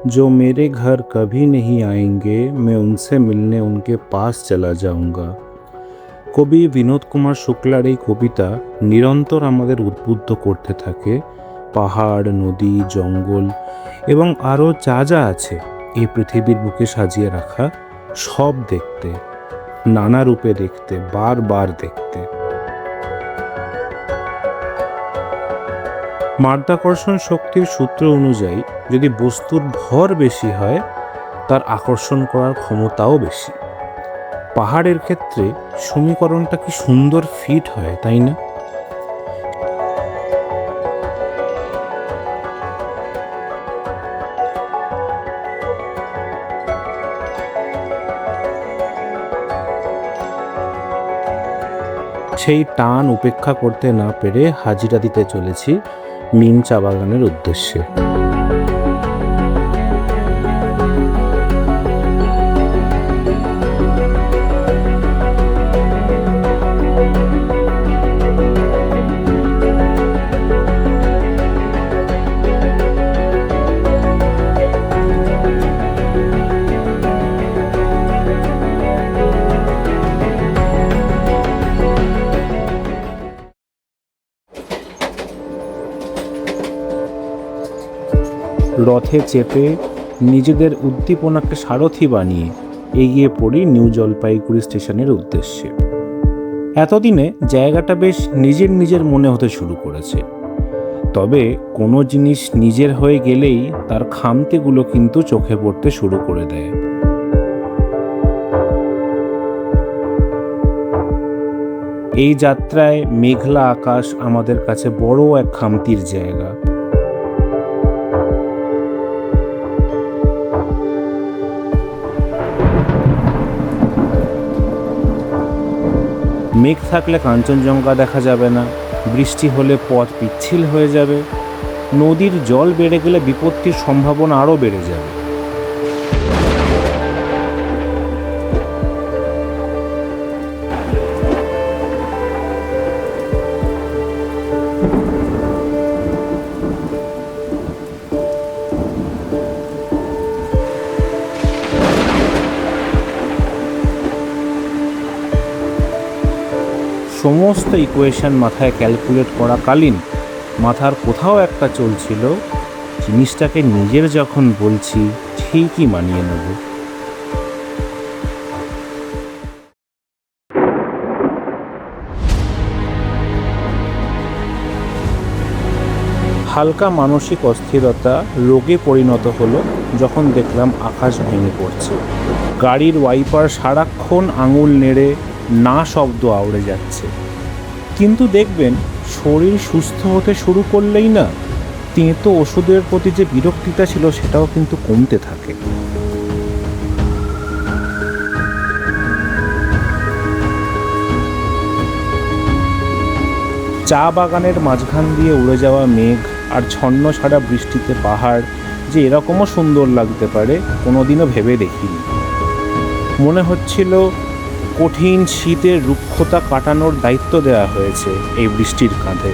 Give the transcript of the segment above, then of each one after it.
जो मेरे घर कभी नहीं आएंगे मैं उनसे मिलने उनके पास चला जाऊंगा। কবি বিনোদ কুমার শুক্লার এই কবিতা নিরন্তর আমাদের উদ্বুদ্ধ করতে থাকে পাহাড়, নদী, জঙ্গল এবং আরও যা যা আছে এই পৃথিবীর বুকে সাজিয়ে রাখা সব দেখতে, নানা রূপে দেখতে, বারবার দেখতে। মাধ্যাকর্ষণ শক্তির সূত্র অনুযায়ী যদি বস্তুর ভর বেশি হয় তার আকর্ষণ করার ক্ষমতাও বেশি। পাহাড়ের ক্ষেত্রে সমীকরণটা কি সুন্দর ফিট হয়, তাই না? সেই টান উপেক্ষা করতে না পেরে হাজিরা দিতে চলেছি মিম চা বাগানের উদ্দেশ্যে। রথে চেপে নিজেদের উদ্দীপনাকে সারথি বানিয়ে এগিয়ে পড়ি নিউ জলপাইগুড়ি স্টেশনের উদ্দেশ্যে। এতদিনে জায়গাটা বেশ নিজের নিজের মনে হতে শুরু করেছে, তবে কোনো জিনিস নিজের হয়ে গেলেই তার খামতিগুলো কিন্তু চোখে পড়তে শুরু করে দেয়। এই যাত্রায় মেঘলা আকাশ আমাদের কাছে বড় এক খামতির জায়গা। মেঘ থাকলে কাঞ্চনজঙ্ঘা দেখা যাবে না, বৃষ্টি হলে পথ পিচ্ছিল হয়ে যাবে, নদীর জল বেড়ে গেলে বিপত্তির সম্ভাবনা আরও বেড়ে যাবে। সমস্ত ইকুয়েশন মাথায় ক্যালকুলেট করাকালীন মাথার কোথাও একটা চলছিল, জিনিসটাকে নিজের যখন বলছি ঠিকই মানিয়ে নেব। হালকা মানসিক অস্থিরতা রোগে পরিণত হলো যখন দেখলাম আকাশ ভেঙে পড়ছে। গাড়ির ওয়াইপার সারাক্ষণ আঙুল নেড়ে না শব্দ আউড়ে যাচ্ছে, কিন্তু দেখবেন শরীর সুস্থ হতে শুরু করলেই না তেঁতো ওষুধের প্রতি যে বিরক্তিটা ছিল সেটাও কিন্তু কমতে থাকে। চা বাগানের মাঝখান দিয়ে উড়ে যাওয়া মেঘ আর ছন্ন ছাড়া বৃষ্টিতে পাহাড় যে এরকমও সুন্দর লাগতে পারে কোনোদিনও ভেবে দেখিনি। মনে হচ্ছিল কঠিন শীতের রুক্ষতা কাটানোর দায়িত্ব দেওয়া হয়েছে এই বৃষ্টির কাঁধে।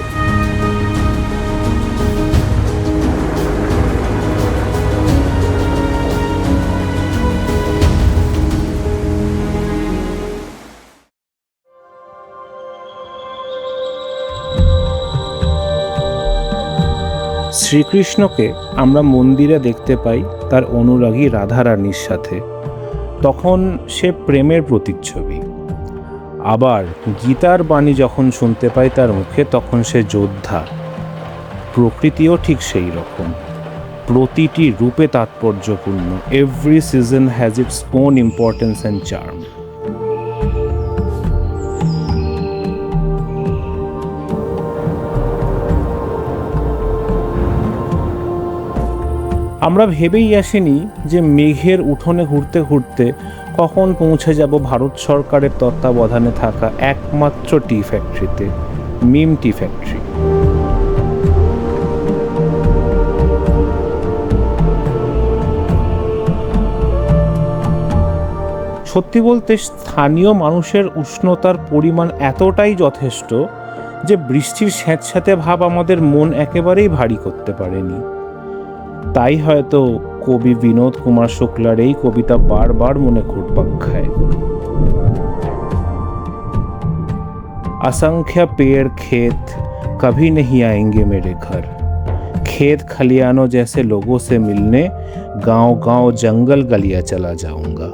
শ্রীকৃষ্ণকে আমরা মন্দিরে দেখতে পাই তার অনুরাগী রাধারানীর সাথে, তখন সে প্রেমের প্রতিচ্ছবি। আবার গীতার বাণী যখন শুনতে পাই তার মুখে তখন সে যোদ্ধা। প্রকৃতিও ঠিক সেই রকম, প্রতিটি রূপে তাৎপর্যপূর্ণ। Every season has its own importance and charm. আমরা ভেবেই আসিনি যে মেঘের উঠোনে ঘুরতে ঘুরতে কখন পৌঁছে যাব ভারত সরকারের তত্ত্বাবধানে থাকা একমাত্র টি ফ্যাক্টরিতে, মিম টি ফ্যাক্টরি। সত্যি বলতে স্থানীয় মানুষের উষ্ণতার পরিমাণ এতটাই যথেষ্ট যে বৃষ্টির স্যাঁতস্যাঁতে ভাব আমাদের মন একেবারেই ভারী করতে পারেনি। তাই হয়তো কবি বিনোদ কুমার শুক্লার এই কবিতা বারবার মনে ঘুরপাক খায়। असंख्य पेड़ खेत कभी नहीं आएंगे मेरे घर। खेत खलियानों जैसे लोगों से मिलने गांव गांव जंगल गलियां चला जाऊंगा।